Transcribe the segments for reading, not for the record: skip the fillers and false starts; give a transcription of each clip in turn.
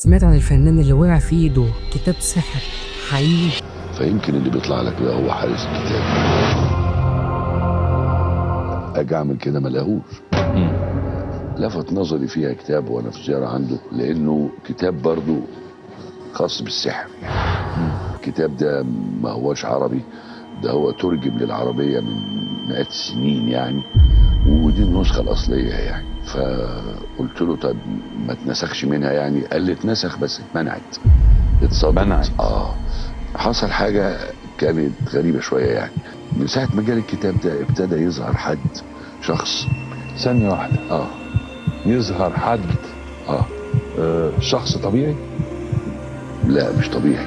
سمعت عن الفنان اللي وقع في ايده كتاب سحر حقيقي؟ فيمكن اللي بيطلع لك ده هو حارس الكتاب. اجي اعمل كده ما لاقوش. لفت نظري فيها كتاب وانا في زياره عنده، لانه كتاب برضو خاص بالسحر. الكتاب ده ما هوش عربي، ده هو ترجم للعربيه من مئات السنين يعني، ودي النسخه الاصليه يعني. فقلت له طب ما تنسخش منها يعني؟ قال لي اتنسخ بس اتمنعت، اتصدمت. حصل حاجه كانت غريبه شويه يعني. من ساعه ما جالي الكتاب ده ابتدى يظهر حد، شخص. ثانية واحدة. يظهر حد. شخص طبيعي؟ لا مش طبيعي.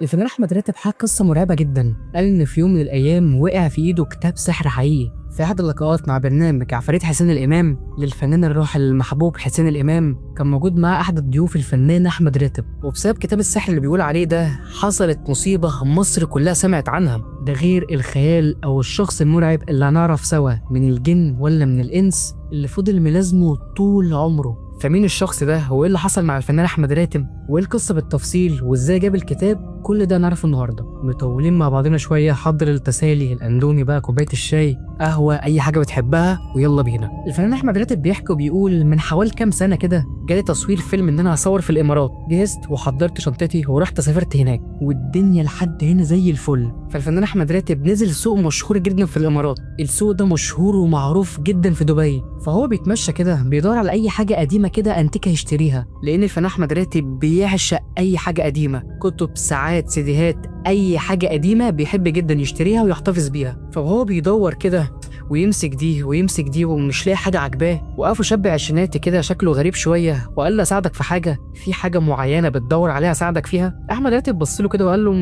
الفنان احمد راتب حكى قصه مرعبه جدا. قال ان في يوم من الايام وقع في ايده كتاب سحر حقيقي. في احد اللقاءات مع برنامج عفاريت حسين الامام للفنان الراحل المحبوب حسين الامام، كان موجود معاه احد الضيوف الفنان احمد راتب، وبسبب كتاب السحر اللي بيقول عليه ده حصلت مصيبه مصر كلها سمعت عنها. ده غير الخيال او الشخص المرعب اللي هنعرف سوا من الجن ولا من الانس اللي فضل ملازمه طول عمره. فمين الشخص ده وايه اللي حصل مع الفنان احمد راتب وايه القصه بالتفصيل وازاي جاب الكتاب، كل ده نعرفه النهارده. مطولين مع بعضنا شويه، حضر التسالي، الاندومي بقى، كوبايه الشاي، قهوه، اي حاجه بتحبها، ويلا بينا. الفنان احمد راتب بيحكي وبيقول من حوالي كام سنه كده جالي تصوير فيلم ان انا هصور في الامارات. جهزت وحضرت شنطتي ورحت سافرت هناك، والدنيا لحد هنا زي الفل. فالفنان احمد راتب نزل سوق مشهور جدا في الامارات. السوق ده مشهور ومعروف جدا في دبي. فهو بيتمشى كده بيدور على اي حاجه قديمه كده انتيكه يشتريها، لان الفنان احمد راتب بيعشق اي حاجه قديمه، كتب، ساعات، سيديهات، اي حاجه قديمه بيحب جدا يشتريها ويحتفظ بيها. فهو بيدور كده ويمسك دي ويمسك دي ومش لاقي حاجه عجباه، وقفه شاب عشريناتي كده شكله غريب شويه وقال له اساعدك في حاجه؟ في حاجه معينه بتدور عليها اساعدك فيها؟ احمد راتب بص له كده وقال له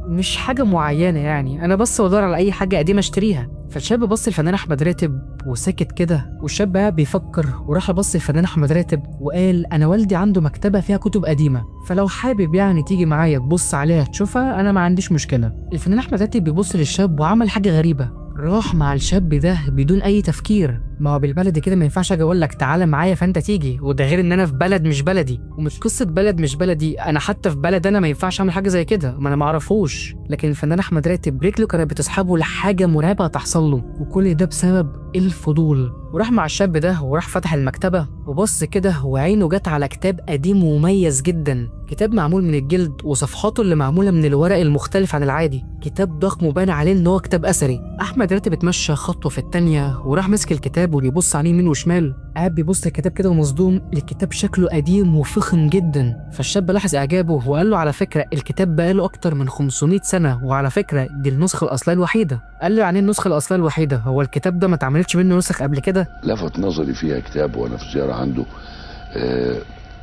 مش حاجه معينه يعني، انا بس بدور على اي حاجه قديمه اشتريها. فالشاب بص الفنان احمد راتب وسكت كده، والشاب قاعد بيفكر وراح بص الفنان احمد راتب وقال انا والدي عنده مكتبه فيها كتب قديمه، فلو حابب يعني تيجي معايا تبص عليها تشوفها انا ما عنديش مشكله. الفنان احمد راتب بيبص للشاب وعمل حاجه غريبه، راح مع الشاب ده بدون اي تفكير. ما هو بالبلدي كده ما ينفعش اجي اقول لك تعالى معايا فانت تيجي، وده غير ان انا في بلد مش بلدي، ومش قصه بلد مش بلدي، انا حتى في بلد انا ما ينفعش اعمل حاجه زي كده، ما انا ما اعرفوش. لكن الفنان احمد راتب رجله كانت بتسحبه لحاجه مرعبه هتحصل له، وكل ده بسبب الفضول. وراح مع الشاب ده وراح فتح المكتبه وبص كده وعينه جت على كتاب قديم ومميز جدا، كتاب معمول من الجلد وصفحاته اللي معموله من الورق المختلف عن العادي، كتاب ضخم وبان عليه ان هو كتاب اثري. احمد راتب اتمشى خطوه في الثانيه وراح مسك الكتاب وبيبص عليه يمين وشمال، قاعد بيبص الكتاب كده ومصدوم، الكتاب شكله قديم وفخم جدا. فالشاب لاحظ اعجابه وقال له على فكره الكتاب بقاله اكتر من 500 سنه، وعلى فكره دي النسخه الاصليه الوحيده. قال له يعني النسخه الاصليه الوحيده؟ هو الكتاب ده ما اتعملتش منه نسخ قبل كده؟ لفت نظري فيها كتاب وانا في زياره عنده.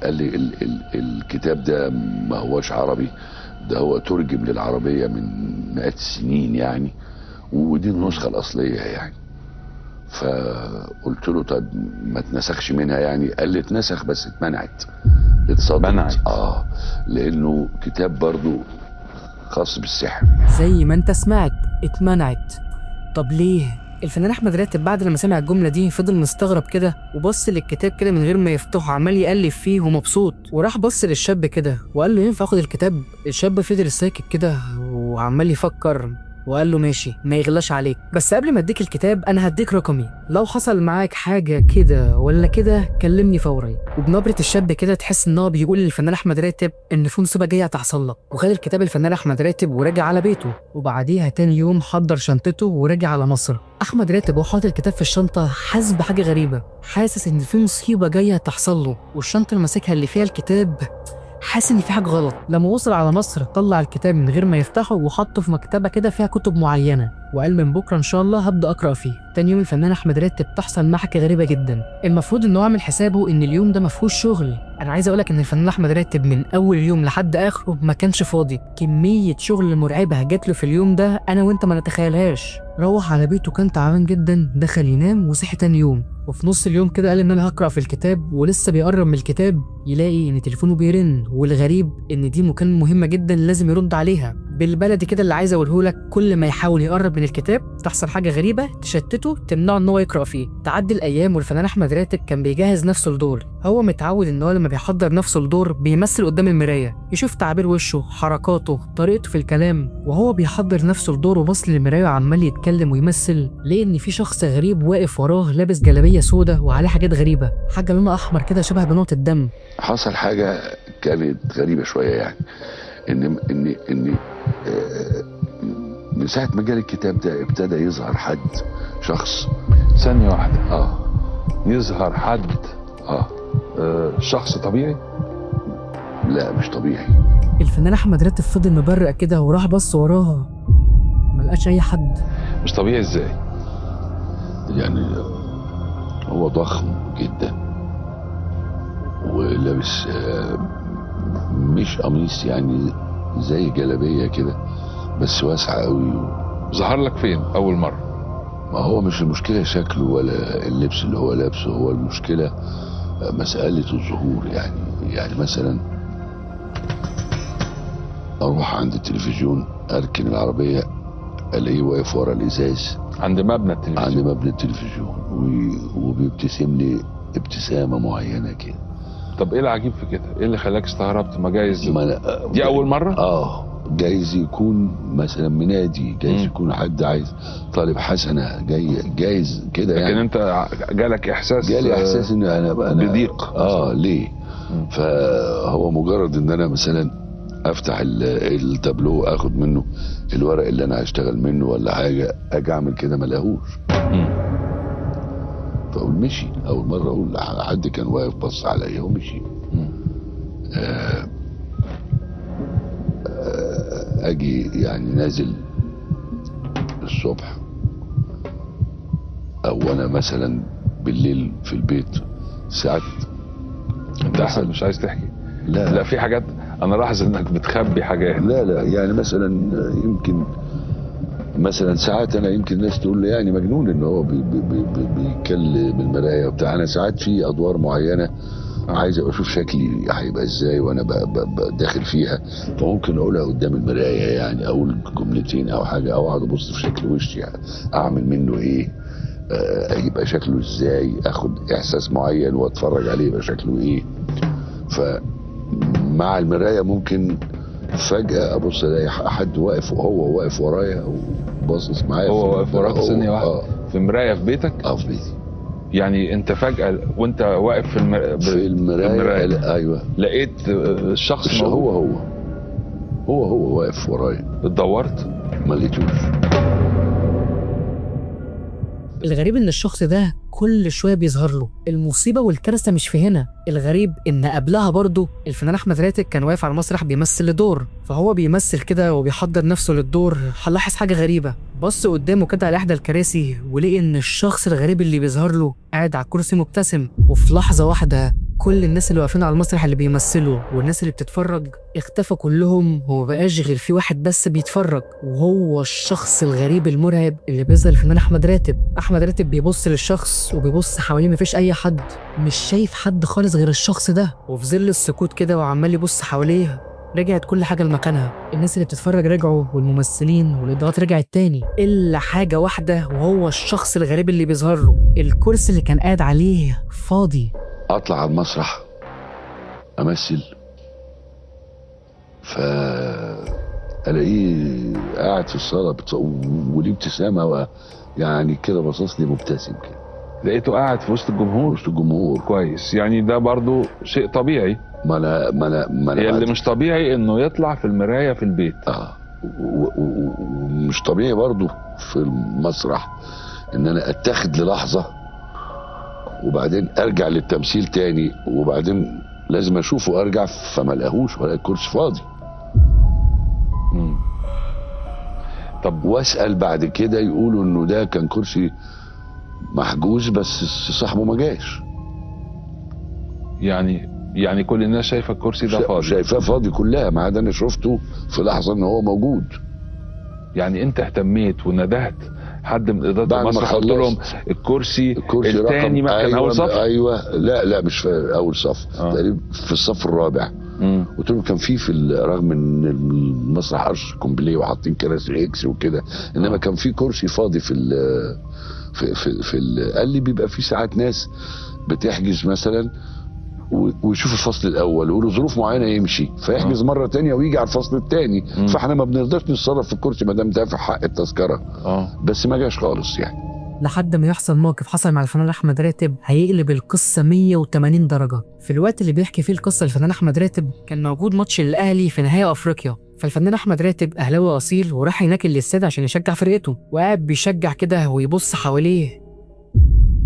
قال لي الكتاب ده ما هوش عربي، ده هو ترجم للعربيه من مئات السنين يعني، ودي النسخه الاصليه يعني. فقلت له طب ما تنسخش منها يعني؟ قال لي اتنسخ بس اتمنعت، اتصدمت. لانه كتاب برضو خاص بالسحر. زي ما انت سمعت اتمنعت. طب ليه؟ الفنان احمد راتب بعد لما سمع الجمله دي فضل مستغرب كده وبص للكتاب كده من غير ما يفتحه، عمال يقلب فيه ومبسوط، وراح بص للشاب كده وقال له ينفع اخد الكتاب؟ الشاب فضل ساكت كده وعمال يفكر وقال له ماشي ما يغلاش عليك، بس قبل ما اديك الكتاب انا هديك رقمي، لو حصل معاك حاجه كده ولا كده كلمني فوري. وبنبره الشاب كده تحس ان هو بيقول للفنان احمد راتب ان في مصيبه جايه هتحصل لك. وخد الكتاب الفنان احمد راتب ورجع على بيته، وبعديها تاني يوم حضر شنطته ورجع على مصر. احمد راتب وهو حاطط الكتاب في الشنطه حاسس بحاجه غريبه، حاسس ان في مصيبه جايه هتحصل له، والشنطه اللي ماسكها اللي فيها الكتاب حاسس ان في حاجه غلط. لما وصل على مصر طلع الكتاب من غير ما يفتحه وحطه في مكتبه كده فيها كتب معينه، وقال من بكره ان شاء الله هبدا اقرا فيه. تاني يوم الفنان احمد راتب تحصل معاه حاجه غريبه جدا. المفروض ان هو عامل حسابه ان اليوم ده ما فيهوش شغل. انا عايز اقولك ان الفنان احمد راتب من اول يوم لحد اخره ما كانش فاضي، كميه شغل مرعبه جات له في اليوم ده انا وانت ما نتخيلهاش. روح على بيته كان تعبان جدا، دخل ينام وصحي تاني يوم، وفي نص اليوم كده قال ان انا هقرا في الكتاب، ولسه بيقرب من الكتاب يلاقي ان تليفونه بيرن، والغريب ان دي مكالمه مهمه جدا لازم يرد عليها. بالبلدي كده اللي عايز اقوله لك، كل ما يحاول يقرب من الكتاب تحصل حاجه غريبه تشتته تمنعه ان هو يقرا فيه. تعدي الايام والفنان احمد راتب كان بيجهز نفسه لدور. هو متعود ان هو لما بيحضر نفسه لدور بيمثل قدام المرايه، يشوف تعابير وشه، حركاته، طريقته في الكلام. وهو بيحضر نفسه لدور وبص للمرايه وعمال يتكلم ويمثل، ليه ان في شخص غريب واقف وراه لابس جلابيه سودا وعليه حاجات غريبه، حاجه لونها احمر كده شبه بنقطه الدم. حصل حاجه كانت غريبه شويه، يعني ان من ساعه ما جالي الكتاب ده ابتدى يظهر حد، شخص. ثانية واحدة. اه يظهر حد. شخص طبيعي؟ لا مش طبيعي. الفنان احمد راتب فضل مبرق كده وراح بص وراها، ملقاش اي حد. مش طبيعي ازاي؟ يعني هو ضخم جدا ولابس مش قميص، يعني زي جلابيه كده بس واسعه قوي. ظهر لك فين اول مره؟ ما هو مش المشكله شكله ولا اللبس اللي هو لابسه، هو المشكله مساله الظهور. يعني مثلا اروح عند التلفزيون، اركن العربيه الاقيه واقف ورا الازاز عند مبنى التلفزيون. عند مبنى التلفزيون وبيبتسم لي ابتسامه معينه كده. طب ايه العجيب في كده؟ ايه اللي خلاك استغربت؟ ما جايز دي اول مره؟ جايز يكون مثلا منادي، جايز يكون حد عايز طالب حسنه جايز كده يعني. لكن انت جالك احساس؟ جالي احساس ان انا بضيق. ليه؟ فهو مجرد ان انا مثلا افتح التابلو اخد منه الورق اللي انا هشتغل منه ولا حاجه، اجي اعمل كده ما الاقوش. فاقول مشي. اول مره اقول حد كان واقف بص عليا ومشي. اجي يعني نازل الصبح او انا مثلا بالليل في البيت ساعات. انت احسن مش عايز تحكي؟ لا في حاجات انا لاحظ انك بتخبي حاجات. لا يعني مثلا يمكن مثلا ساعات انا يمكن الناس تقول لي يعني مجنون ان هو بيتكلم المرايه وبتاع. انا ساعات في ادوار معينه عايز ابقى اشوف شكلي هيبقى ازاي وانا داخل فيها، فممكن اقولها قدام المرايه، يعني اقول جملتين او حاجه او اقعد ابص في شكل وشي، يعني اعمل منه ايه، يبقى شكله ازاي، اخد احساس معين واتفرج عليه يبقى شكله ايه. فمع المرايه ممكن فجاه ابص الاقي حد واقف وهو واقف ورايا وباصص معايا. هو واقف وراك ثانيه واحده في مرايه في بيتك؟ في بيتي. يعني انت فجاه وانت واقف في المرايه ايوه لقيت الشخص هو واقف ورايا. اتدورت ما لقيتوش. الغريب ان الشخص ده كل شويه بيظهر له. المصيبه والكارثه مش في هنا، الغريب ان قبلها برضه الفنان احمد راتب كان واقف على المسرح بيمثل لدور، فهو بيمثل كده وبيحضر نفسه للدور. هنلاحظ حاجه غريبه، بص قدامه كده على احدى الكراسي ولقي ان الشخص الغريب اللي بيظهر له قاعد على الكرسي مبتسم. وفي لحظه واحده كل الناس اللي واقفين على المسرح اللي بيمثلوا والناس اللي بتتفرج اختفى كلهم، ومبقاش غير في واحد بس بيتفرج، وهو الشخص الغريب المرعب اللي بيظهر الفنان احمد راتب. احمد راتب بيبص للشخص وبيبص حواليه، مفيش اي حد، مش شايف حد خالص غير الشخص ده. وفي ظل السكوت كده وعمال يبص حواليه رجعت كل حاجه لمكانها. الناس اللي بتتفرج رجعوا والممثلين والاضاءات رجعت تاني، الا حاجه واحده وهو الشخص الغريب اللي بيظهر له. الكرسي اللي كان قاعد عليه فاضي. اطلع على المسرح امثل، فالاقيه قاعد في الصاله وليه ابتسامه يعني كده باصص لي مبتسم كده. لقيته قاعد في وسط الجمهور؟ وسط الجمهور. كويس، يعني ده برضو شيء طبيعي. ما انا هي اللي مش طبيعي انه يطلع في المرايه في البيت. ومش طبيعي برضو في المسرح ان انا اتاخد للحظه وبعدين ارجع للتمثيل تاني، وبعدين لازم اشوفه وارجع فما الاقيهوش ولا الكرسي فاضي. طب واسال بعد كده يقولوا انه ده كان كرسي محجوز بس صاحبه ما جاش. يعني كل الناس شايفه الكرسي ده فاضي؟ شايفاه فاضي كلها، ما عدا انا شفته في لحظه ان هو موجود. يعني انت اهتميت وندهت حد من اداره المسرح قلت لهم الكرسي الثاني كان اول صف؟ ايوه لا مش في اول صف، تقريبا في الصف الرابع. قلت لهم كان في رغم ان المسرح عرش كومبليه وحاطين كراسي اكس وكده، انما كان في كرسي فاضي قال لي بيبقى في ساعات ناس بتحجز مثلا ويشوف الفصل الاول وله ظروف معينه يمشي فيحجز مره تانية ويجي على الفصل الثاني، فاحنا ما بنقدرش نتصرف في الكرسي ما دام دافع حق التذكره. بس ما جاش خالص يعني، لحد ما يحصل موقف حصل مع الفنان احمد راتب هيقلب القصه 180 درجه. في الوقت اللي بيحكي فيه القصه الفنان احمد راتب كان موجود ماتش الاهلي في نهائي افريقيا، فالفنان احمد راتب اهلاوي اصيل وراح هناك الاستاد عشان يشجع فرقته، وقاعد بيشجع كده ويبص حواليه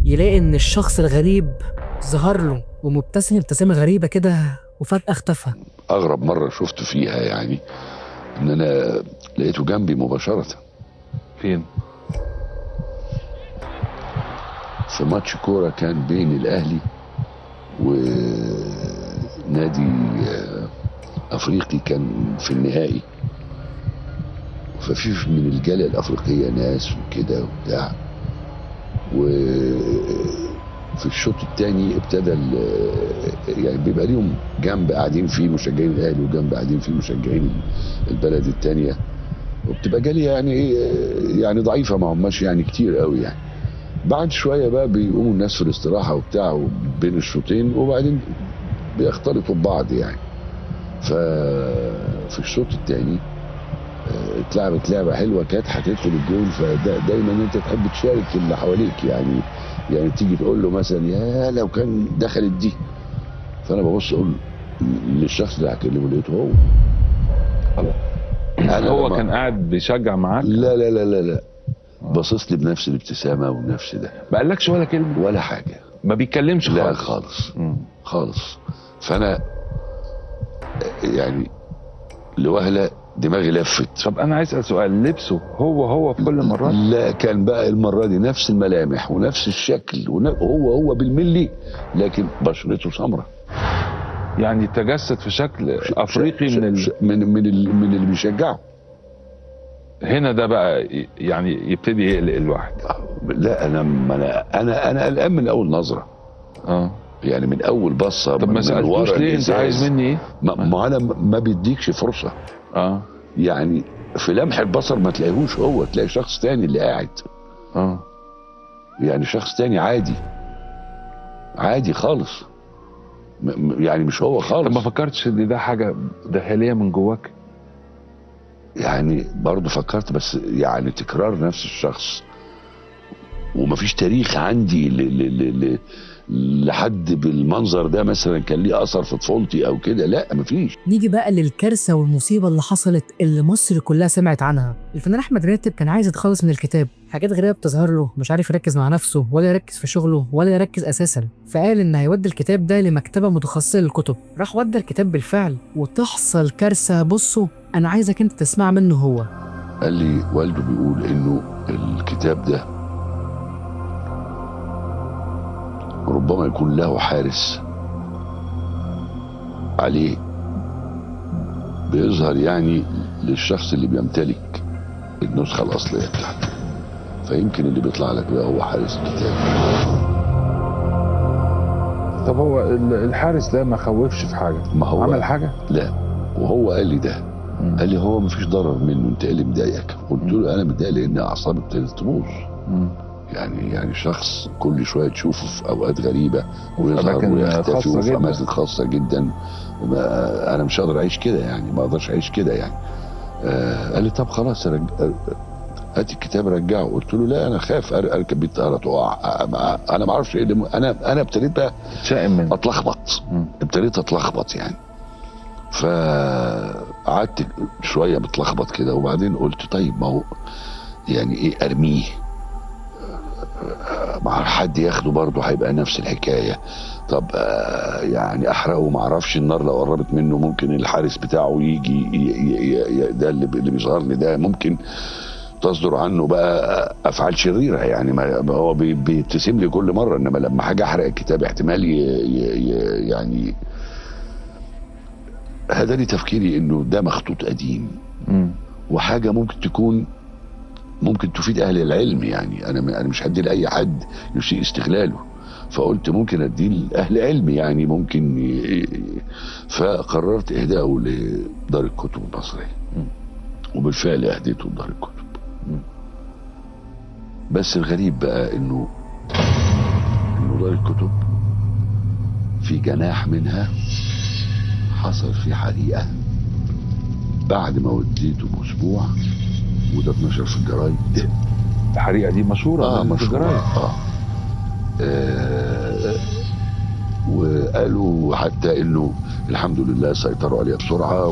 يلاقي ان الشخص الغريب ظهر له ومبتسم ابتسامه غريبه كده وفجاه اختفى. اغرب مره شفت فيها يعني ان انا لقيته جنبي مباشره. فين؟ في ماتش كوره كان بين الاهلي ونادي افريقي كان في النهائي، ففي من الجاليه الافريقيه ناس وكده وبتاع، وفي الشوط الثاني ابتدى يعني بيبقى ليهم جنب قاعدين فيه مشجعين الاهلي وجنب قاعدين فيه مشجعين البلد الثانيه، وبتبقى جاليه يعني ضعيفه ما هماش يعني كتير قوي يعني. بعد شويه بقى بيقوموا الناس في الاستراحه وبتاع بين الشوطين وبعدين بيختلطوا ببعض يعني. ففي الشوط الثاني اتلعبت لعبه حلوه كانت هتدخل الجول، فدايما انت تحب تشارك اللي حواليك يعني تيجي تقول له مثلا يا لو كان دخلت دي، فانا ببص اقول للشخص اللي هكلمه لقيته هو كان قاعد بيشجع معاك؟ لا لا لا لا لا، باصص لي بنفس الابتسامه ونفس ده، ما قالكش ولا كلمه ولا حاجه، ما بيتكلمش خالص؟ لا خالص. خالص. فانا يعني لوهله دماغي لفت. طب انا عايز اسال سؤال، لبسه هو في كل المرات؟ لا كان بقى المره دي نفس الملامح ونفس الشكل هو بالملي، لكن بشرته سمراء يعني تجسد في شكل افريقي من اللي بيشجعه. هنا ده بقى يعني يبتدي يقلق الواحد. لا انا قلقان من اول نظره. يعني من اول بصه. طب ما سالتوش ليه انت عايز مني ايه؟ ما انا ما بيديكش فرصه. يعني في لمح البصر ما تلاقيهوش هو، تلاقي شخص تاني اللي قاعد. يعني شخص تاني عادي خالص، يعني مش هو خالص. طب ما فكرتش ان ده حاجه داخليه من جواك؟ يعني برضه فكرت، بس يعني تكرار نفس الشخص ومفيش تاريخ عندي لحد بالمنظر ده مثلا كان ليه اثر في طفولتي او كده، لا مفيش. نيجي بقى للكارثه والمصيبه اللي حصلت اللي مصر كلها سمعت عنها. الفنان احمد راتب كان عايز يتخلص من الكتاب، حاجات غريبه بتظهر له، مش عارف يركز مع نفسه ولا يركز في شغله ولا يركز اساسا، فقال ان هيودي الكتاب ده لمكتبه متخصصه للكتب. راح ودى الكتاب بالفعل وتحصل كارثه. بصوا انا عايزك انت تسمع منه هو. قال لي والده بيقول انه الكتاب ده ربما يكون له حارس عليه بيظهر يعني للشخص اللي بيمتلك النسخة الأصلية بتاعته، فيمكن اللي بيطلع لك ده هو حارس الكتاب. طب هو الحارس ده ما خوفش في حاجة؟ ما هو عمل حاجة؟ لا، وهو قال لي ده قال لي هو مفيش ضرر منه، انت اللي مضايقك. قلت له انا متضايق لان اعصابي ابتدت تبوظ. يعني شخص كل شويه تشوفه في اوقات غريبه ويظهر ويختفي وفي اماكن خاصه جدا، انا مش هقدر اعيش كده يعني، ما اقدرش اعيش كده يعني. قال لي طب خلاص هات الكتاب رجعه. قلت له لا انا خاف اركب بالطياره تقع، انا ما اعرفش ايه اللي انا ابتديت بقى ابتديت اتلخبط يعني. فقعدت شويه متلخبط كده وبعدين قلت طيب ما هو يعني ايه ارميه مع حد ياخده برضه هيبقى نفس الحكايه. طب يعني احرقه، ما اعرفش النار لو قربت منه ممكن الحارس بتاعه يجي ده اللي بيظهر لي ده ممكن تصدر عنه بقى افعال شريره يعني. ما هو بيبتسم لي كل مره، انما لما حاجه احرق الكتاب احتمال يعني هذا لي تفكيري انه ده مخطوط قديم وحاجه ممكن تفيد اهل العلم يعني. انا مش هدي لاي حد يسيء استغلاله، فقلت ممكن اديه لاهل علمي يعني ممكن فقررت اهدائه لدار الكتب المصريه، وبالفعل اهديته لدار الكتب. بس الغريب بقى انه دار الكتب في جناح منها حصل فيه حريقه بعد ما وديته باسبوع، وده اتنشر في الجرايد. الحريقه دي مشهوره في الجرايد. وقالوا حتى انه الحمد لله سيطروا عليها بسرعه،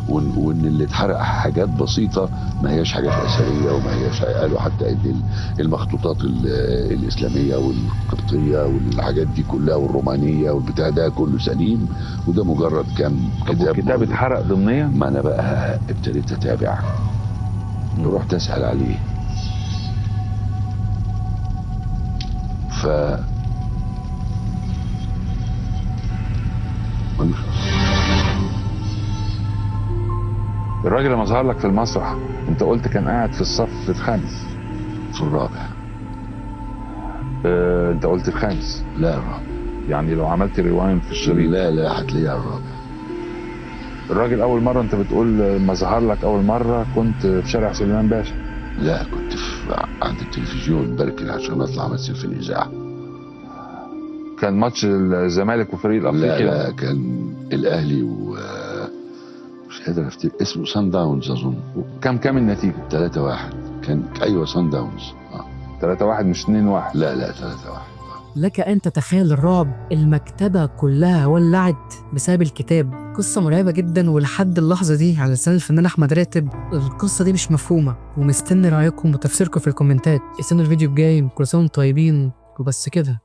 وان اللي اتحرق حاجات بسيطه ما هياش حاجات اثريه وما هياش. قالوا حتى ان المخطوطات الاسلاميه والقبطيه والحاجات دي كلها والرومانيه والبتاع ده كله سليم، وده مجرد كام كتاب. الكتاب اتحرق ضمنيا؟ ما انا بقى ابتديت اتابع، رحت اسال عليه، الراجل لما ظهر لك في المسرح انت قلت كان قاعد في الصف الخامس؟ في الرابع. انت قلت الخامس؟ لا الرابع. يعني لو عملت ريوايند في الشريط لا هتلاقيه على الرابع. الراجل اول مره انت بتقول ما ظهر لك اول مره كنت في شارع سليمان باشا؟ لا كنت عند التلفزيون بركن عشان اطلع امثل في الاذاعه. كان ماتش الزمالك وفريق الافريقي؟ لا كان الاهلي مش قادر افتكر اسمه، سان داونز اظن. كام النتيجه؟ 3-1. كان ايوه سان داونز. 3-1 مش 2-1؟ لا 3-1. لك أن تتخيل الرعب، المكتبة كلها ولعت بسبب الكتاب. قصة مرعبة جدا، ولحد اللحظة دي على لسان الفنان أحمد راتب القصة دي مش مفهومة، ومستني رأيكم وتفسيركم في الكومنتات. استنوا الفيديو الجاي، كل سنة وانتم طيبين، وبس كده.